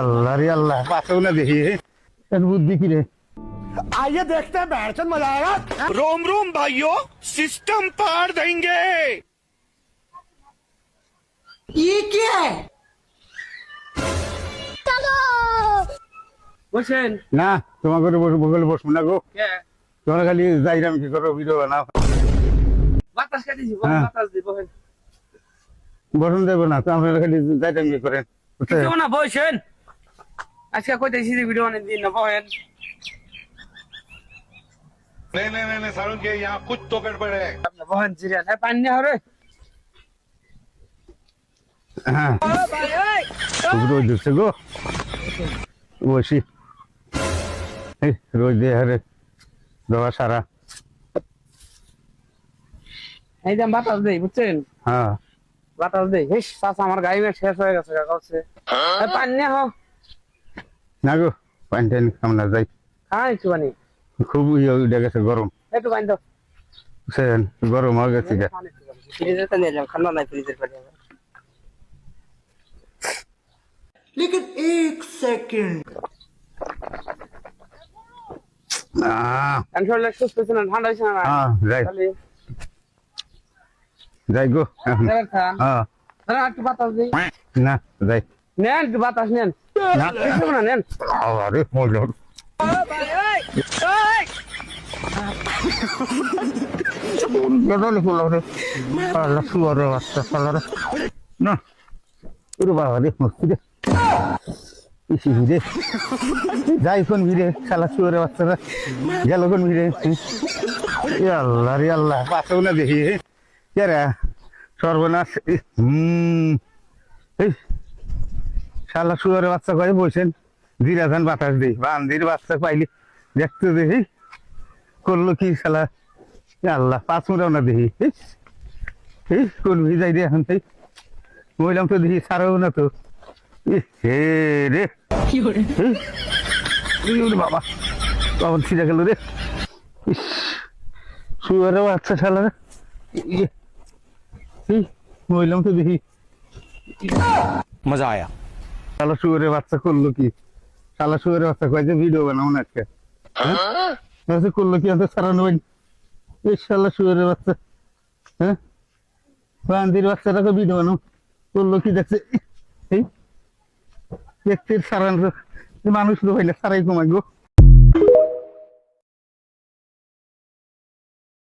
अल्लाह रे अल्लाह पासो ना देखिए बुद्धि की रे। आइए देखते हैं बैठचंद मजा आएगा। रोम रोम भाइयों, सिस्टम पार देंगे। ये क्या है? বসেন না তোমার করে বগলে বসবো না গো, কে তোমরা খালি যাইরাম কি করো ভিডিও বানাও। বাতাস কাটিছি হ্যাঁ। বাতাস দিব বসেন বসন দেবো না তো আপনারা খালি যাইরাম কি করেন বুঝছেন? কিছু না বসেন আজকে কইতেছি যে ভিডিও অনেক দিন না বসেন नहीं सारुण के यहाँ कुछ तो गड़बड़ है। আপনি বসেন জিরিয়ান এ পানি না হরে হ্যাঁ রোজ দিচ্ছে গো বসি এই রোজ দিয়ে হারে দেওয়া সারা। এই যে বাতাস দেই বুঝছেন হ্যাঁ বাতাস দেই হেস চাচা আমার গাড়ি মে শেষ হয়ে গেছে কাছে এ পানি না হো না গো পানি টানি খাম না যাই, খাই একটু পানি খুব উঠে গেছে গরম একটু পানি দাও বুঝছেন, গরম হয়ে গেছে গা। ফ্রিজে তো নিয়ে যাও খান্না নাই ফ্রিজের পানি लेकिन एक सेकंड আমি শরীরে সুস্থ ছিল না ঠান্ডা হইছে না হ্যাঁ যাই খালি যাই গো এখন। এবার খান হ্যাঁ তাহলে একটু বাতাস দেই না যাই নেন একটু বাতাস নেন না কিছু না নেন আরে মজা না ওরে বাবা রে মস্তি রে ইসি ভিড়ে যাই কোন ভিড়ে শালা শুয়ারে বাচ্চারা গেল কোন ভিড়ে। আল্লাহ রে আল্লাহ পাশেও না দেখি কে রে সর্বনাশ। এই শালা শুয়ারে বাচ্চা কয়ে বসেন জিরাধান বাতাস দিই বান্দির বাচ্চা পাইলে দেখতে দেখি করলো কি শালা। আল্লাহ পাঁচ মোটাও না দেখি এই কোন ভিজাই রে এখন তাই বললাম তো দেখি সারাও না তো হে রে বাবা বাবা ছিঁড়ে গেল রে শুয়ারে বাচ্চা শালা রে বললাম তো দেখি मजा आया। শালা শুয়ারে বাচ্চা করলো কি, শালা শুয়ারে বাচ্চা কয়ে যে ভিডিও বানাবো না আজকে করলো কি আমাদের সারানো এই শালা শুয়ারে বাচ্চা হ্যাঁ বান্দির বাচ্চাটাকে ভিডিও বানাও করলো কি দেখছে এই ব্যক্তির সারানো মানুষ তো হইলে সারাই কমাই গো।